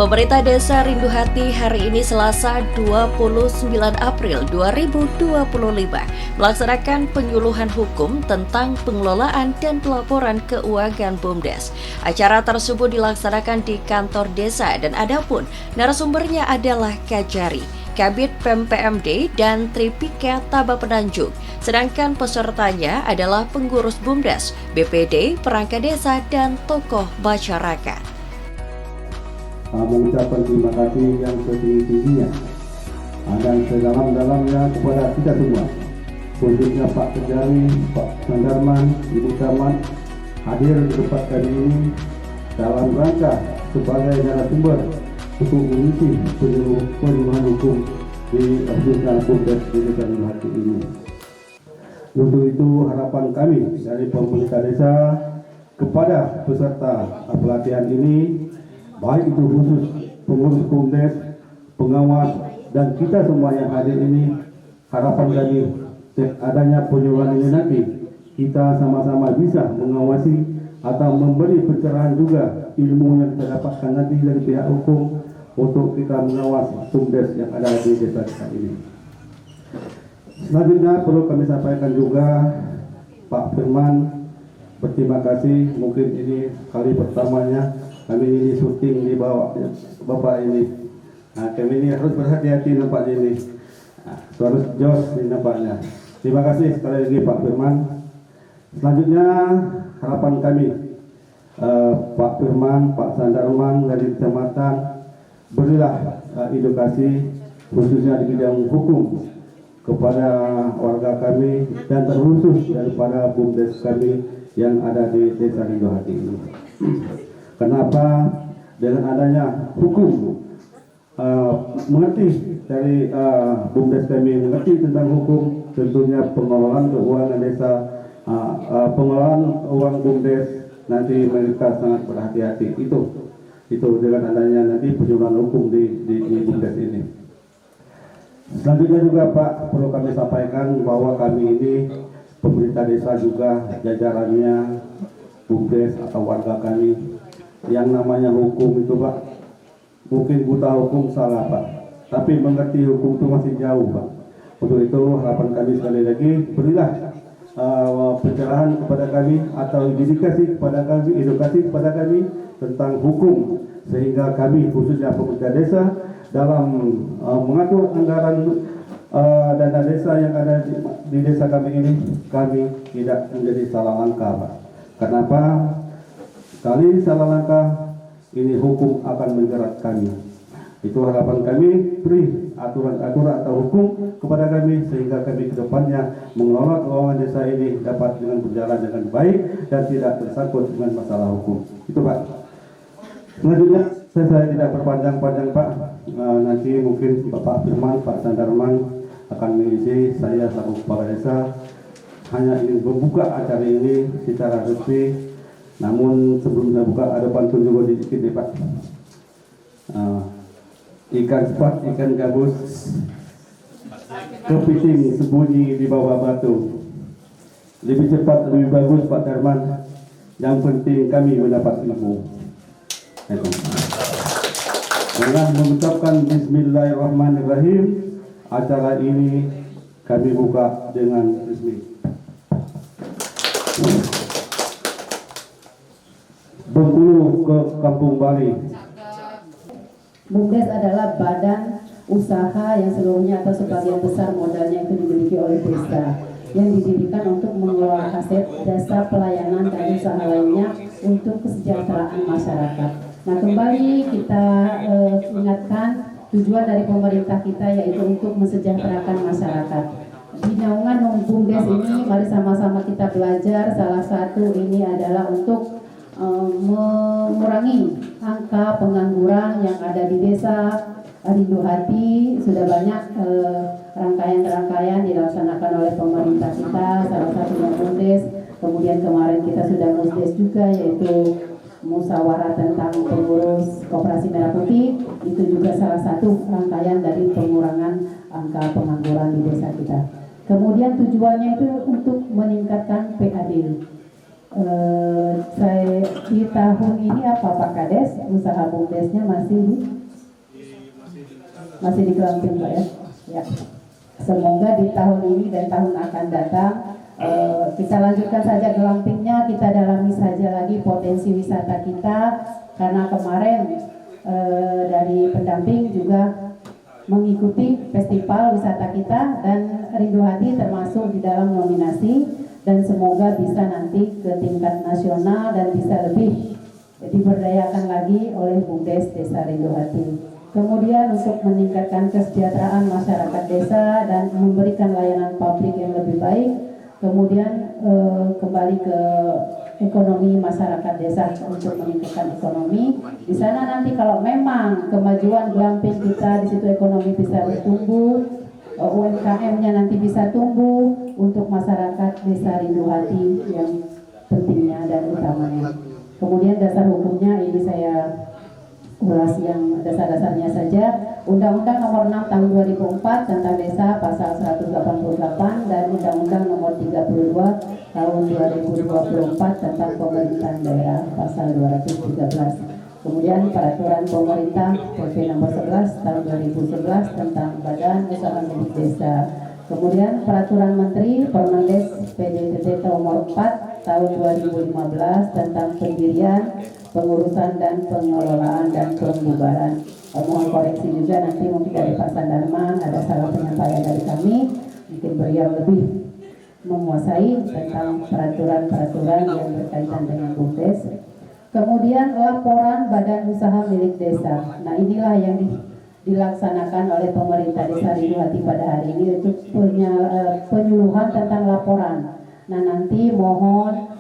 Pemerintah Desa Rindu Hati hari ini Selasa 29 April 2025 melaksanakan penyuluhan hukum tentang pengelolaan dan pelaporan keuangan BUMDes. Acara tersebut dilaksanakan di kantor desa dan adapun narasumbernya adalah Kajari, Kabid PMPMD dan Tripika Taba Penanjung. Sedangkan pesertanya adalah pengurus BUMDes, BPD, perangkat desa dan tokoh masyarakat. Mengucapkan terima kasih yang setinggi-tingginya dan sedalam-dalamnya kepada kita semua, khususnya Pak Kejari, Pak Sandarman, Ibu Camat hadir di tempat kali ini dalam rangka sebagai narasumber untuk mengisi penyuluhan hukum di khususnya BUMDes di Desa Rindu Hati ini. Untuk itu harapan kami dari pemerintah desa kepada peserta pelatihan ini, baik itu khusus pengurus BUMDes, pengawas, dan kita semua yang hadir ini, harapan kami adanya penyuluhan ini nanti kita sama-sama bisa mengawasi atau memberi pencerahan juga ilmu yang kita dapatkan nanti dari pihak hukum untuk kita mengawas BUMDes yang ada di desa kita ini. Selanjutnya perlu kami sampaikan juga Pak Firman, berterima kasih, mungkin ini kali pertamanya kami ini syuting di bawah Bapak ini. Kami ini harus berhati-hati nampaknya ini. Harus jos ini nampaknya. Terima kasih sekali lagi Pak Firman. Selanjutnya harapan kami Pak Firman, Pak Sandarman dari kecamatan berilah edukasi khususnya di bidang hukum kepada warga kami dan terkhusus daripada BUMDes kami yang ada di Desa Rindu Hati ini. Kenapa? Dengan adanya hukum, mengerti dari BUMDes kami mengerti tentang hukum, tentunya pengelolaan keuangan desa, pengelolaan uang BUMDes nanti mereka sangat berhati-hati. Itu dengan adanya nanti penyuluhan hukum di BUMDes ini. Selanjutnya juga Pak, perlu kami sampaikan bahwa kami ini pemerintah desa juga jajarannya BUMDes atau warga kami, yang namanya hukum itu Pak, mungkin buta hukum salah Pak, tapi mengerti hukum itu masih jauh Pak. Untuk itu harapan kami sekali lagi, berilah pencerahan kepada kami atau edukasi kepada kami tentang hukum, sehingga kami khususnya pemerintah desa dalam mengatur anggaran dana desa yang ada di desa kami ini, kami tidak menjadi salah langkah Pak. Kenapa? Kali salah langkah ini hukum akan menjerat kami. Itu harapan kami, beri aturan-aturan atau hukum kepada kami sehingga kami ke depannya mengelola keuangan desa ini dapat dengan berjalan dengan baik dan tidak tersangkut dengan masalah hukum. Itu Pak. Selanjutnya saya tidak berpanjang-panjang Pak. Nanti mungkin Bapak Firman, Pak Sandarman akan mengisi. Saya selaku kepala desa hanya ingin membuka acara ini secara resmi. Namun sebelum saya buka ada pantun juga sedikit nih Pak. Ikan cepat, ikan gabus, kepiting sembunyi di bawah batu. Lebih cepat, lebih bagus Pak Darman. Yang penting kami mendapat ilmu. Dengan mengucapkan Bismillahirrahmanirrahim, acara ini kami buka dengan resmi. Bengkulu ke Kampung Bali. BUMDes adalah badan usaha yang seluruhnya atau sebagian besar modalnya itu dimiliki oleh desa, yang didirikan untuk mengelola aset jasa pelayanan dan usaha lainnya untuk kesejahteraan masyarakat. Nah, kembali kita ingatkan tujuan dari pemerintah kita yaitu untuk mensejahterakan masyarakat. Di naungan BUMDes ini mari sama-sama kita belajar. Salah satu ini adalah untuk mengurangi angka pengangguran yang ada di desa Rindu Hati. Sudah banyak rangkaian-rangkaian dilaksanakan oleh pemerintah kita, salah satunya BUMDes. Kemudian kemarin kita sudah MUSDes juga, yaitu musyawarah tentang pengurus Koperasi Merah Putih. Itu juga salah satu rangkaian dari pengurangan angka pengangguran di desa kita. Kemudian tujuannya itu untuk meningkatkan PAD. Saya di tahun ini apa Pak Kades, usaha BUMDesnya masih di Kelamping Pak ya? Ya. Semoga di tahun ini dan tahun akan datang kita lanjutkan saja glampingnya, kita dalami saja lagi potensi wisata kita, karena kemarin dari pendamping juga mengikuti festival wisata kita dan Rindu Hati termasuk di dalam nominasi, dan semoga bisa nanti ke tingkat nasional dan bisa lebih diberdayakan lagi oleh BUMDes Desa Rindu Hati. Kemudian untuk meningkatkan kesejahteraan masyarakat desa dan memberikan layanan publik yang lebih baik, kemudian kembali ke ekonomi masyarakat desa untuk meningkatkan ekonomi. Di sana nanti kalau memang kemajuan glamping kita di situ ekonomi bisa bertumbuh, UMKM-nya nanti bisa tumbuh untuk masyarakat desa Rindu Hati yang pentingnya dan utamanya. Kemudian dasar hukumnya ini saya ulas yang dasar-dasarnya saja. Undang-Undang Nomor 6 Tahun 2004 tentang Desa Pasal 188 dan Undang-Undang Nomor 32 Tahun 2024 tentang Pemerintahan Daerah Pasal 213. Kemudian Peraturan Pemerintah PP Nomor 11 Tahun 2011 tentang Badan Usaha Milik Desa. Kemudian Peraturan Menteri Permendes PDTT Nomor 4 Tahun 2015 tentang pendirian, pengurusan dan pengelolaan dan pembubaran. Mohon koreksi juga nanti mungkin dari Pak Sandarman ada salah penyampaian dari kami, mungkin beliau lebih menguasai tentang peraturan-peraturan yang berkaitan dengan BUMDes. Kemudian laporan badan usaha milik desa. Nah inilah yang dilaksanakan oleh pemerintah Desa Rindu Hati pada hari ini untuk penyuluhan tentang laporan. Nah nanti mohon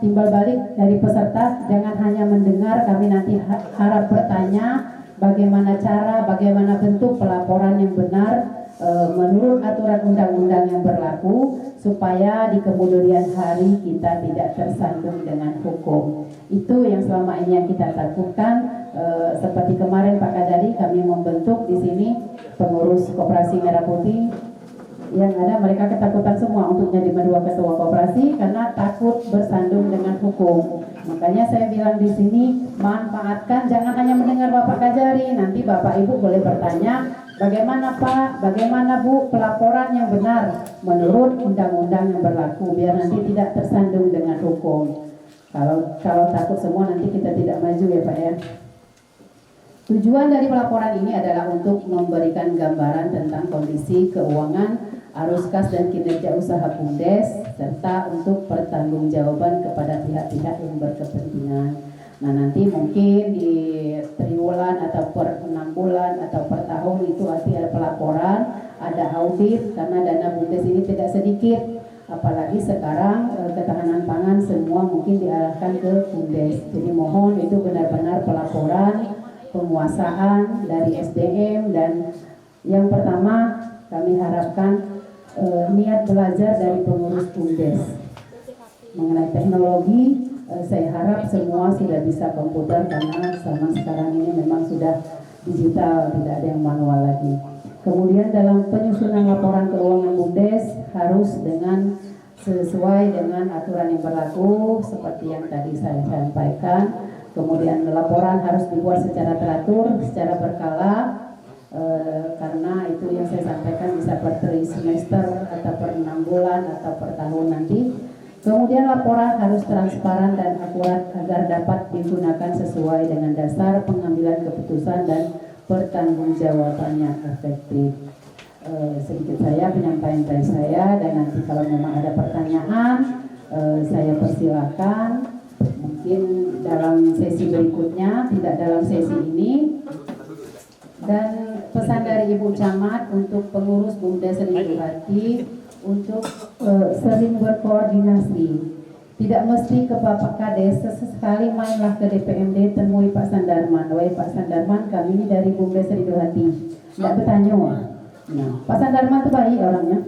timbal balik dari peserta, jangan hanya mendengar, kami nanti harap bertanya bagaimana cara, bagaimana bentuk pelaporan yang benar menurut aturan undang-undang yang berlaku, supaya di kemudian hari kita tidak tersandung dengan hukum. Itu yang selama ini yang kita takutkan. Seperti kemarin Pak Kadari, kami membentuk di sini pengurus Koperasi Merah Putih, yang ada mereka ketakutan semua untuk jadi dua ketua koperasi karena takut bersandung dengan hukum. Makanya saya bilang di sini, manfaatkan, jangan hanya mendengar Bapak Kajari, nanti Bapak Ibu boleh bertanya, bagaimana Pak, bagaimana Bu pelaporan yang benar menurut undang-undang yang berlaku, biar nanti tidak tersandung dengan hukum. Kalau takut semua nanti kita tidak maju ya Pak ya. Tujuan dari pelaporan ini adalah untuk memberikan gambaran tentang kondisi keuangan, arus kas dan kinerja usaha BUMDes, serta untuk pertanggungjawaban kepada pihak-pihak yang berkepentingan. Nah nanti mungkin di triwulan atau per 6 bulan atau per tahun itu nanti ada pelaporan, ada audit, karena dana BUMDes ini tidak sedikit. Apalagi sekarang ketahanan pangan semua mungkin diarahkan ke BUMDes. Jadi mohon itu benar-benar pelaporan, penguasaan dari SDM, dan yang pertama kami harapkan niat belajar dari pengurus BUMDes mengenai teknologi. Saya harap semua sudah bisa komputer karena zaman sekarang ini memang sudah digital, tidak ada yang manual lagi. Kemudian dalam penyusunan laporan keuangan BUMDes harus dengan sesuai dengan aturan yang berlaku seperti yang tadi saya sampaikan. Kemudian laporan harus dibuat secara teratur, secara berkala, karena itu yang saya sampaikan bisa per semester atau per 6 bulan atau per tahun nanti. Kemudian laporan harus transparan dan akurat agar dapat digunakan sesuai dengan dasar pengambilan keputusan dan pertanggungjawabannya efektif. Sedikit saya penyampaian dari saya, dan nanti kalau memang ada pertanyaan saya persilakan. Mungkin dalam sesi berikutnya, tidak dalam sesi ini. Dan pesan dari Ibu Camat untuk pengurus BUMDes Rindu Hati untuk sering berkoordinasi. Tidak mesti ke Bapak Kades, sesekali mainlah ke DPMD, temui Pak Sandarman. Wahai Pak Sandarman, kami ini dari BUMDes Rindu Hati. Tidak bertanya. Nah, Pak Sandarman itu baik orangnya.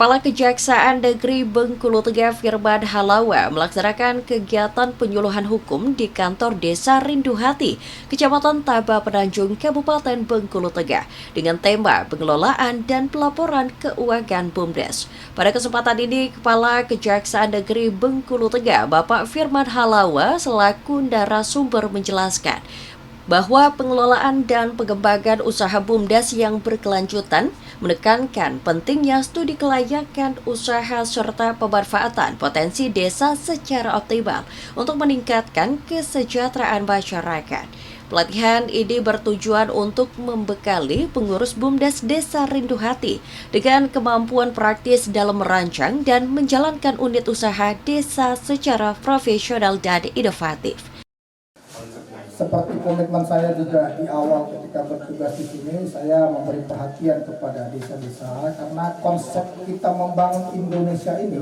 Kepala Kejaksaan Negeri Bengkulu Tengah Firman Halawa melaksanakan kegiatan penyuluhan hukum di kantor Desa Rindu Hati, Kecamatan Taba Penanjung, Kabupaten Bengkulu Tengah, dengan tema pengelolaan dan pelaporan keuangan BUMDes. Pada kesempatan ini, Kepala Kejaksaan Negeri Bengkulu Tengah, Bapak Firman Halawa, selaku narasumber menjelaskan bahwa pengelolaan dan pengembangan usaha BUMDes yang berkelanjutan menekankan pentingnya studi kelayakan usaha serta pemanfaatan potensi desa secara optimal untuk meningkatkan kesejahteraan masyarakat. Pelatihan ini bertujuan untuk membekali pengurus BUMDes Desa Rindu Hati dengan kemampuan praktis dalam merancang dan menjalankan unit usaha desa secara profesional dan inovatif. Seperti komitmen saya juga di awal ketika bertugas di sini, saya memberi perhatian kepada desa-desa karena konsep kita membangun Indonesia ini,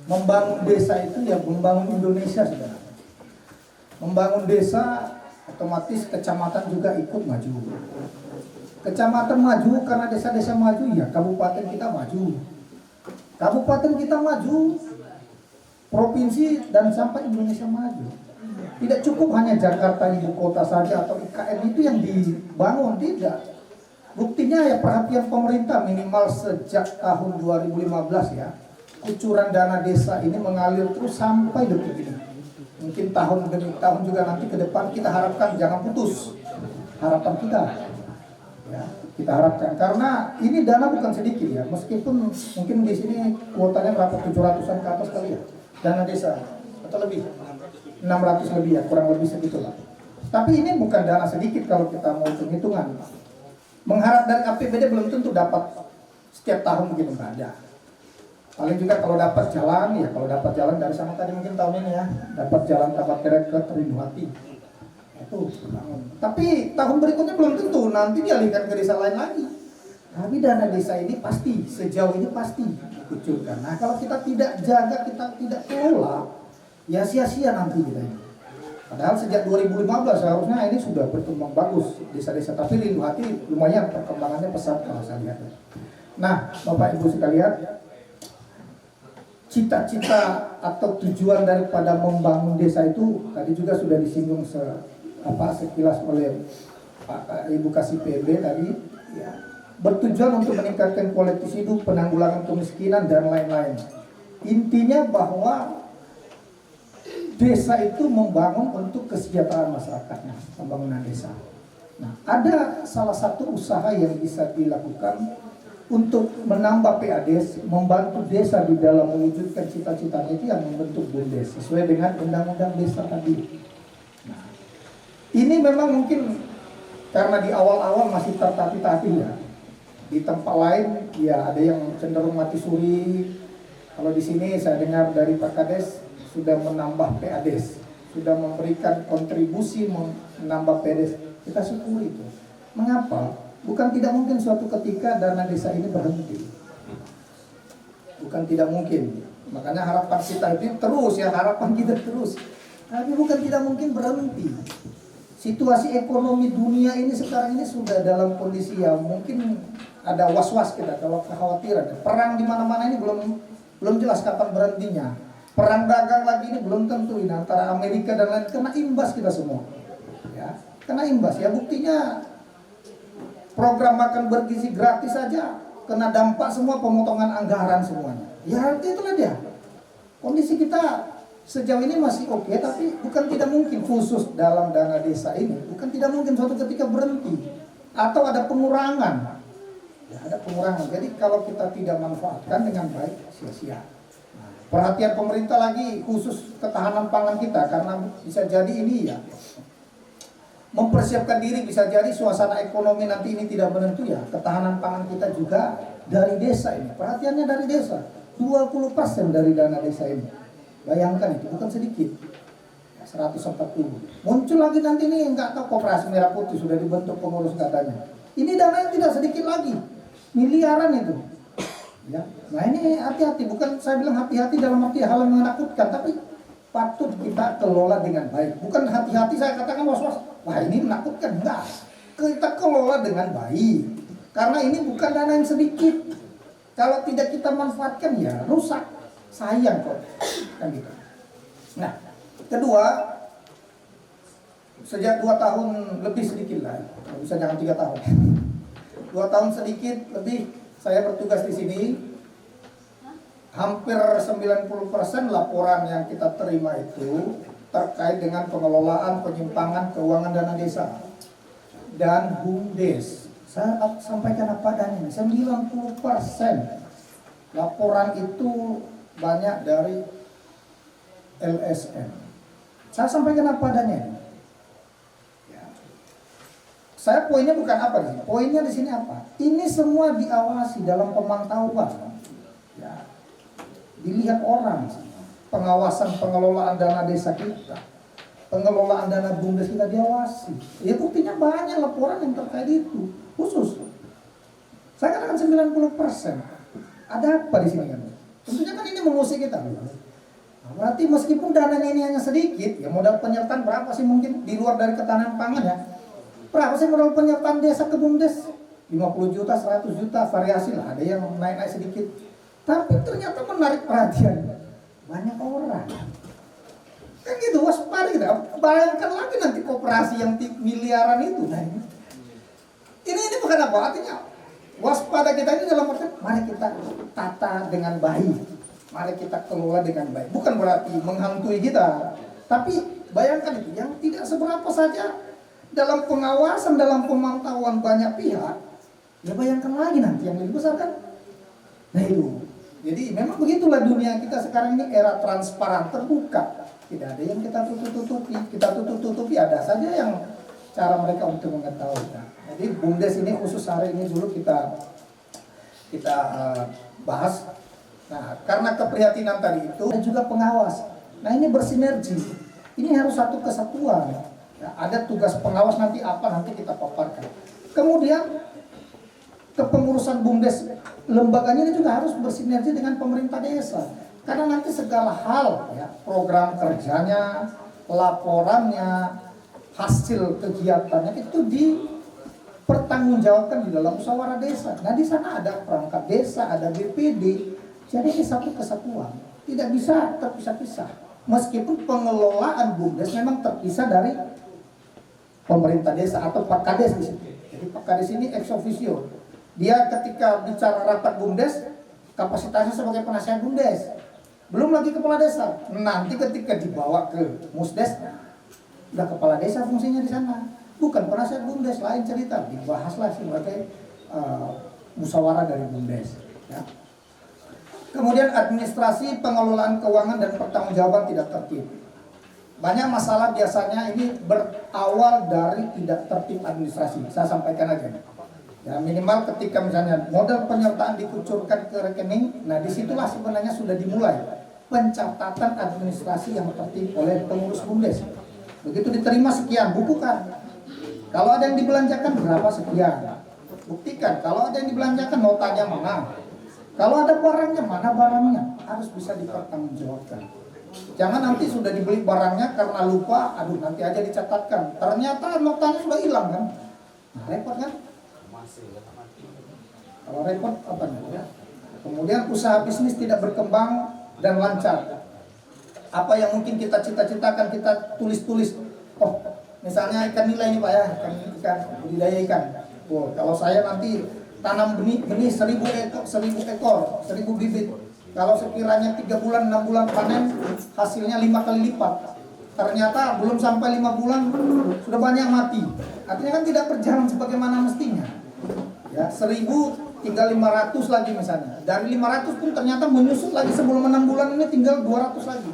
membangun desa itu ya membangun Indonesia sebenarnya. Membangun desa otomatis kecamatan juga ikut maju. Kecamatan maju karena desa-desa maju ya kabupaten kita maju. Kabupaten kita maju, provinsi dan sampai Indonesia maju. Tidak cukup hanya Jakarta ibu kota saja atau IKN itu yang dibangun, tidak. Buktinya ya perhatian pemerintah minimal sejak tahun 2015 ya. Kucuran dana desa ini mengalir terus sampai detik ini. Mungkin tahun demi tahun juga nanti ke depan kita harapkan jangan putus. Harapan kita. Ya, kita harapkan karena ini dana bukan sedikit ya. Meskipun mungkin di sini kuotanya berapa 700-an ke atas kali ya. Dana desa atau lebih. 600 lebih ya, kurang lebih segitulah. Tapi ini bukan dana sedikit kalau kita mau hitung-hitungan. Mengharap dari APBD belum tentu dapat setiap tahun begitu, nggak ada. Paling juga kalau dapat jalan, ya kalau dapat jalan dari sama tadi mungkin tahun ini ya, dapat jalan Tabat Keret ke Rindu Hati. Itu bangun. Tapi tahun berikutnya belum tentu, nanti dialihkan ke desa lain lagi. Tapi dana desa ini pasti, sejauh ini pasti dikucurkan. Nah kalau kita tidak jaga, kita tidak kelola, ya sia-sia nanti kita ini. Padahal sejak 2015 seharusnya ini sudah berkembang bagus desa-desa. Tapi Rindu Hati lumayan perkembangannya pesat kalau saya lihat. Nah Bapak Ibu sekalian, cita-cita atau tujuan daripada membangun desa itu tadi juga sudah disinggung sekilas oleh Pak Ibu Kasih PB tadi ya, bertujuan untuk meningkatkan kualitas hidup, penanggulangan kemiskinan dan lain-lain. Intinya bahwa desa itu membangun untuk kesejahteraan masyarakatnya, pembangunan desa. Nah, ada salah satu usaha yang bisa dilakukan untuk menambah PADes, membantu desa di dalam mewujudkan cita-citanya itu yang membentuk BUMDes sesuai dengan undang-undang desa tadi. Nah, ini memang mungkin karena di awal-awal masih tertatih-tatih ya. Di tempat lain ya ada yang cenderung mati suri. Kalau di sini saya dengar dari Pak Kades sudah menambah PADes, sudah memberikan kontribusi menambah PADes. Kita syukuri itu. Mengapa? Bukan tidak mungkin suatu ketika dana desa ini berhenti. Bukan tidak mungkin. Makanya harapan kita itu terus ya, harapan kita terus. Tapi bukan tidak mungkin berhenti. Situasi ekonomi dunia ini sekarang ini sudah dalam kondisi yang mungkin ada was-was kita kalau kekhawatiran. Perang di mana-mana ini belum jelas kapan berhentinya. Perang dagang lagi ini belum tentu ini antara Amerika dan lain, kena imbas kita semua. Ya, kena imbas ya, buktinya program makan bergizi gratis saja kena dampak semua, pemotongan anggaran semuanya. Ya itulah dia. Kondisi kita sejauh ini masih oke, tapi bukan tidak mungkin khusus dalam dana desa ini, bukan tidak mungkin suatu ketika berhenti atau ada pengurangan. Ya, ada pengurangan. Jadi kalau kita tidak manfaatkan dengan baik, sia-sia. Perhatian pemerintah lagi khusus ketahanan pangan kita karena bisa jadi ini ya mempersiapkan diri, bisa jadi suasana ekonomi nanti ini tidak menentu ya, ketahanan pangan kita juga dari desa ini, perhatiannya dari desa 20% dari dana desa ini, bayangkan itu bukan sedikit 140. Muncul lagi nanti ini nggak tahu Koperasi Merah Putih sudah dibentuk pengurus katanya, ini dana yang tidak sedikit lagi, miliaran itu. Ya, nah ini hati-hati, bukan saya bilang hati-hati dalam arti hal yang menakutkan, tapi patut kita kelola dengan baik. Bukan hati-hati saya katakan was-was, wah ini menakutkan, enggak. Kita kelola dengan baik, karena ini bukan dana yang sedikit. Kalau tidak kita manfaatkan ya rusak, sayang kok, kan gitu. Nah, kedua, sejak 2 tahun lebih sedikit lah, bisa jangan 3 tahun. 2 tahun sedikit lebih saya bertugas di sini. Hampir 90% laporan yang kita terima itu terkait dengan pengelolaan penyimpangan keuangan dana desa dan BUMDes. Saya sampaikan apa adanya, 90% laporan itu banyak dari LSM. Saya sampaikan apa adanya. Ya. Saya poinnya bukan apa nih, poinnya di sini apa? Ini semua diawasi dalam pemantauan. Ya. Dilihat orang, pengawasan pengelolaan dana desa kita, pengelolaan dana BUMDes kita diawasi. Ya buktinya banyak laporan yang terkait itu. Khusus, saya katakan 90%. Ada apa di sini kan? Tentunya kan ini mengusik kita. Nah, berarti meskipun dananya ini hanya sedikit, ya modal penyertaan berapa sih mungkin di luar dari ketahanan pangan ya? Berapa sih modal penyertaan desa ke BUMDes? 50 juta, 100 juta, variasi lah. Ada yang naik-naik sedikit. Tapi ternyata menarik perhatian banyak orang. Kan gitu, waspada kita. Bayangkan lagi nanti koperasi yang miliaran itu. Nah, ini bukan apa, artinya waspada kita ini dalam arti mari kita tata dengan baik, mari kita kelola dengan baik. Bukan berarti menghantui kita, tapi bayangkan itu yang tidak seberapa saja dalam pengawasan, dalam pemantauan banyak pihak. Ya bayangkan lagi nanti yang lebih besar kan. Nah itu, jadi memang begitulah dunia kita sekarang ini, era transparan, terbuka. Tidak ada yang kita tutup-tutupi, ada saja yang cara mereka untuk mengetahui. Nah, jadi BUMDes ini khusus hari ini dulu kita bahas. Nah, karena keprihatinan tadi itu dan juga pengawas. Nah, ini bersinergi. Ini harus satu kesatuan. Ya, ada tugas pengawas nanti apa nanti kita paparkan. Kemudian kepengurusan BUMDes lembaganya ini juga harus bersinergi dengan pemerintah desa. Karena nanti segala hal ya, program kerjanya, laporannya, hasil kegiatannya itu dipertanggungjawabkan di dalam musyawarah desa. Nah di sana ada perangkat desa, ada BPD. Jadi ini satu kesatuan, tidak bisa terpisah-pisah. Meskipun pengelolaan BUMDes memang terpisah dari pemerintah desa atau Pak Kades di situ. Jadi Pak Kades ini ex officio. Dia ketika bicara rapat BUMDes, kapasitasnya sebagai penasihat BUMDes. Belum lagi kepala desa. Nanti ketika dibawa ke Musdes, udah kepala desa fungsinya di sana, bukan penasihat BUMDes, lain cerita, dibahaslah sebagai musyawarah dari BUMDes. Ya. Kemudian administrasi, pengelolaan keuangan dan pertanggungjawaban tidak tertib. Banyak masalah biasanya ini berawal dari tidak tertib administrasi. Saya sampaikan aja. Ya, minimal ketika misalnya modal penyertaan dikucurkan ke rekening, nah disitulah sebenarnya sudah dimulai pencatatan administrasi yang tertib oleh pengurus BUMDes. Begitu diterima sekian, bukukan. Kalau ada yang dibelanjakan berapa sekian, buktikan. Kalau ada yang dibelanjakan notanya mana. Kalau ada barangnya mana barangnya, harus bisa dipertanggungjawabkan. Jangan nanti sudah dibeli barangnya karena lupa, aduh nanti aja dicatatkan. Ternyata notanya sudah hilang kan. Nah, repot kan? Kalau repot apa namanya? Kemudian usaha bisnis tidak berkembang dan lancar. Apa yang mungkin kita cita-citakan kita tulis-tulis. Oh, misalnya ikan nila ini Pak ya, ikan budidaya ikan. Oh, kalau saya nanti tanam benih 1000 ekor, 1000 bibit. Kalau sekiranya 3 bulan, 6 bulan panen, hasilnya 5 kali lipat. Ternyata belum sampai 5 bulan sudah banyak mati. Artinya kan tidak berjalan sebagaimana mestinya. Ya, 1000 tinggal 500 lagi misalnya. Dari 500 pun ternyata menyusut lagi sebelum 6 bulan ini tinggal 200 lagi.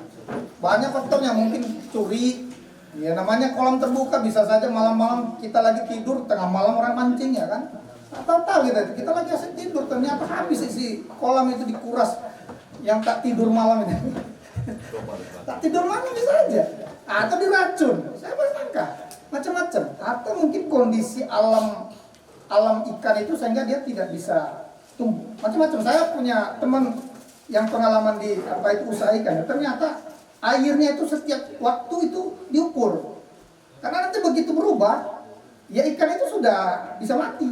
Banyak faktornya, mungkin curi. Ya namanya kolam terbuka, bisa saja malam-malam kita lagi tidur, tengah malam orang mancing ya kan. Tahu kita lagi asik tidur, ternyata habis isi kolam itu dikuras. Yang tak tidur malam itu. Tak tidur malam bisa aja. Atau diracun. Saya bersangka macam-macam. Atau mungkin kondisi alam ikan itu sehingga dia tidak bisa tumbuh. Macam-macam. Saya punya teman yang pengalaman di usaha ikan. Ternyata airnya itu setiap waktu itu diukur. Karena nanti begitu berubah, ya ikan itu sudah bisa mati.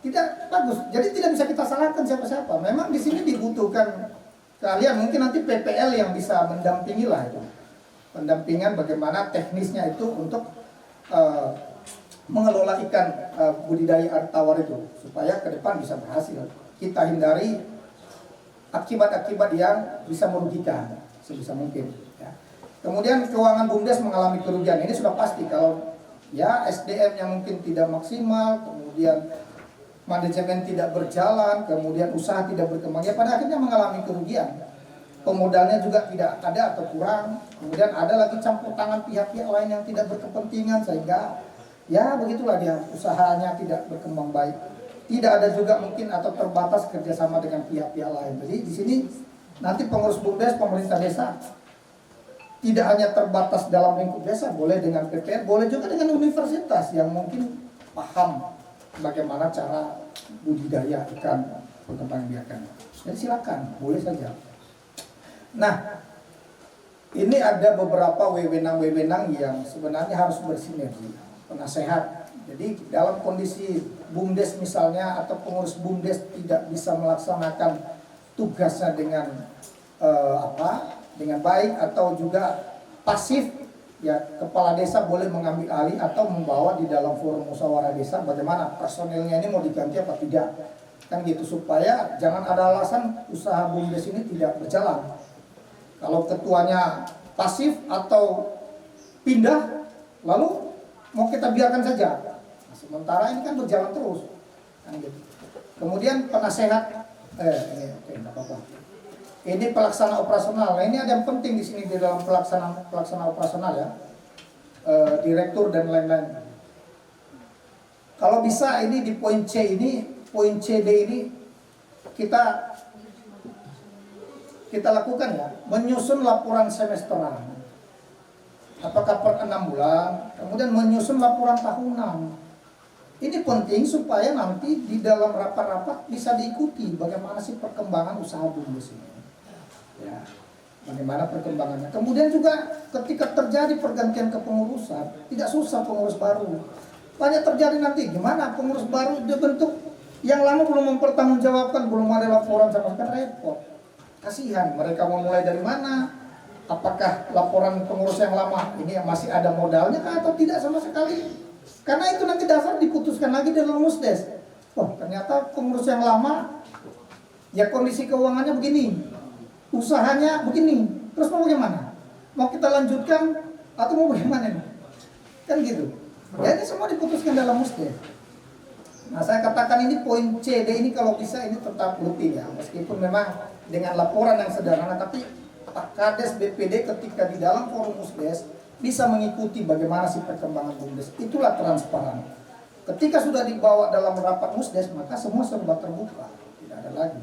tidak bagus. Jadi tidak bisa kita salahkan siapa-siapa. Memang di sini dibutuhkan kalian, mungkin nanti PPL yang bisa mendampingi lah itu. Pendampingan bagaimana teknisnya itu untuk mengelola ikan budidaya air tawar itu supaya ke depan bisa berhasil. Kita hindari akibat-akibat yang bisa merugikan sebisa mungkin. Ya. Kemudian keuangan BUMDes mengalami kerugian. Ini sudah pasti kalau ya SDM-nya mungkin tidak maksimal, kemudian manajemen tidak berjalan, kemudian usaha tidak berkembang, ya pada akhirnya mengalami kerugian. Pemodalnya juga tidak ada atau kurang, kemudian ada lagi campur tangan pihak-pihak lain yang tidak berkepentingan sehingga ya begitulah dia usahanya tidak berkembang baik. Tidak ada juga mungkin atau terbatas kerjasama dengan pihak-pihak lain. Jadi di sini nanti pengurus BUMDes, pemerintah desa tidak hanya terbatas dalam lingkup desa, boleh dengan PPR, boleh juga dengan universitas yang mungkin paham bagaimana cara budidaya ikan perkembangan biakan. Jadi silakan, boleh saja. Nah, ini ada beberapa wewenang-wewenang yang sebenarnya harus bersinergi. Penasehat. Jadi dalam kondisi BUMDes misalnya atau pengurus BUMDes tidak bisa melaksanakan tugasnya dengan dengan baik atau juga pasif, ya kepala desa boleh mengambil alih atau membawa di dalam forum musyawarah desa bagaimana personilnya ini mau diganti apa tidak, kan gitu, supaya jangan ada alasan usaha BUMDes ini tidak berjalan. Kalau ketuanya pasif atau pindah lalu mau kita biarkan saja, nah, sementara ini kan berjalan terus kan gitu. Kemudian penasehat nggak apa-apa. Ini pelaksana operasional. Nah, ini ada yang penting di sini di dalam pelaksana operasional ya, direktur dan lain-lain. Kalau bisa ini di poin C ini, poin CD ini kita lakukan ya, menyusun laporan semesteran. Apakah per 6 bulan, kemudian menyusun laporan tahunan. Ini penting supaya nanti di dalam rapat-rapat bisa diikuti bagaimana sih perkembangan usaha BUMDes ini. Ya, bagaimana perkembangannya. Kemudian juga ketika terjadi pergantian kepengurusan, tidak susah pengurus baru. Banyak terjadi nanti, gimana pengurus baru dibentuk, yang lama belum mempertanggungjawabkan, belum ada laporan sama sekali, repot. Kasihan, mereka mau mulai dari mana? Apakah laporan pengurus yang lama ini masih ada modalnya atau tidak sama sekali? Karena itu nanti dasar diputuskan lagi dalam musdes. Oh, ternyata pengurus yang lama ya kondisi keuangannya begini, usahanya begini, terus mau bagaimana? Mau kita lanjutkan atau mau bagaimana nih? Kan gitu. Ya ini semua diputuskan dalam musdes. Nah saya katakan ini poin CD ini kalau bisa ini tetap rutin ya, meskipun memang dengan laporan yang sederhana, tapi Pak Kades BPD ketika di dalam forum musdes bisa mengikuti bagaimana sih perkembangan BUMDes. Itulah transparan. Ketika sudah dibawa dalam rapat musdes, maka semua serba terbuka, tidak ada lagi.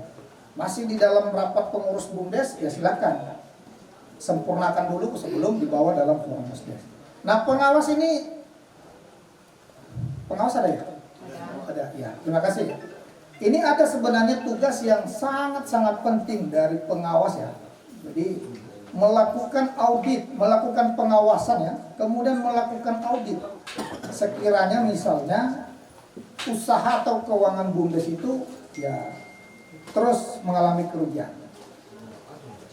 Masih di dalam rapat pengurus BUMDes, ya silakan sempurnakan dulu sebelum dibawa dalam forum musdes. Nah pengawas ini, pengawas ada ya? Ada, ya. Terima kasih. Ini ada sebenarnya tugas yang sangat-sangat penting dari pengawas ya. Jadi melakukan audit, melakukan pengawasan ya, kemudian melakukan audit. Sekiranya misalnya usaha atau keuangan BUMDes itu ya terus mengalami kerugian.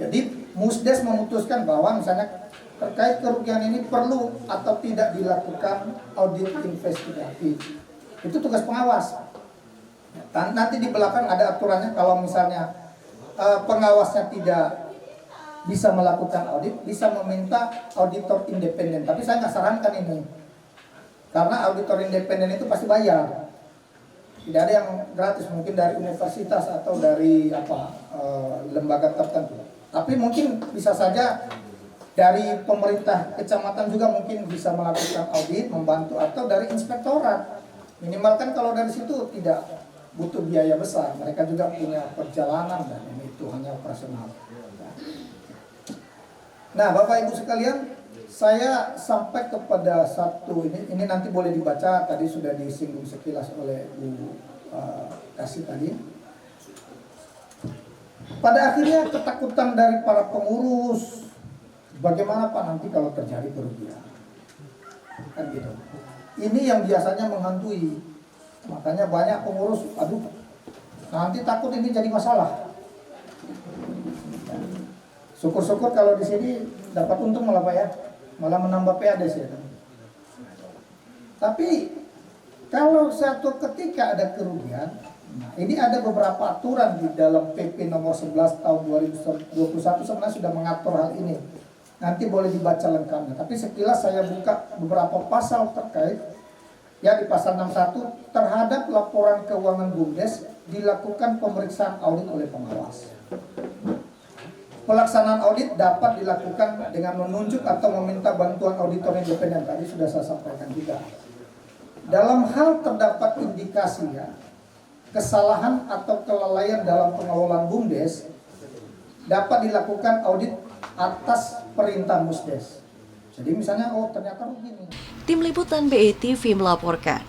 Jadi musdes memutuskan bahwa misalnya terkait kerugian ini perlu atau tidak dilakukan audit investigatif. Itu tugas pengawas. Nanti di belakang ada aturannya kalau misalnya pengawasnya tidak bisa melakukan audit, bisa meminta auditor independen. Tapi saya nggak sarankan ini, karena auditor independen itu pasti bayar. Tidak ada yang gratis, mungkin dari universitas atau dari lembaga tertentu. Tapi mungkin bisa saja dari pemerintah kecamatan juga mungkin bisa melakukan audit, membantu, atau dari inspektorat. Minimal kan kalau dari situ tidak butuh biaya besar. Mereka juga punya perjalanan dan ini itu hanya operasional. Nah, Bapak Ibu sekalian, saya sampai kepada satu ini nanti boleh dibaca, tadi sudah disinggung sekilas oleh Bu Kasih tadi. Pada akhirnya ketakutan dari para pengurus, bagaimana Pak nanti kalau terjadi kerugian? Kan gitu. Ini yang biasanya menghantui. Makanya banyak pengurus, aduh, nanti takut ini jadi masalah. Syukur-syukur kalau di sini dapat untung malah Pak ya, malah menambah PADS ya. Tapi kalau suatu ketika ada kerugian, nah ini ada beberapa aturan di dalam PP nomor 11 tahun 2021 sebenarnya sudah mengatur hal ini. Nanti boleh dibaca lengkapnya. Tapi sekilas saya buka beberapa pasal terkait. Ya, di pasal 61 terhadap laporan keuangan BUMDes dilakukan pemeriksaan audit oleh pengawas. Pelaksanaan audit dapat dilakukan dengan menunjuk atau meminta bantuan auditor independen. Tadi sudah saya sampaikan juga. Dalam hal terdapat indikasi ya, kesalahan atau kelalaian dalam pengelolaan BUMDes dapat dilakukan audit atas perintah Musdes. Jadi misalnya, oh ternyata begini. Tim Liputan BETV melaporkan.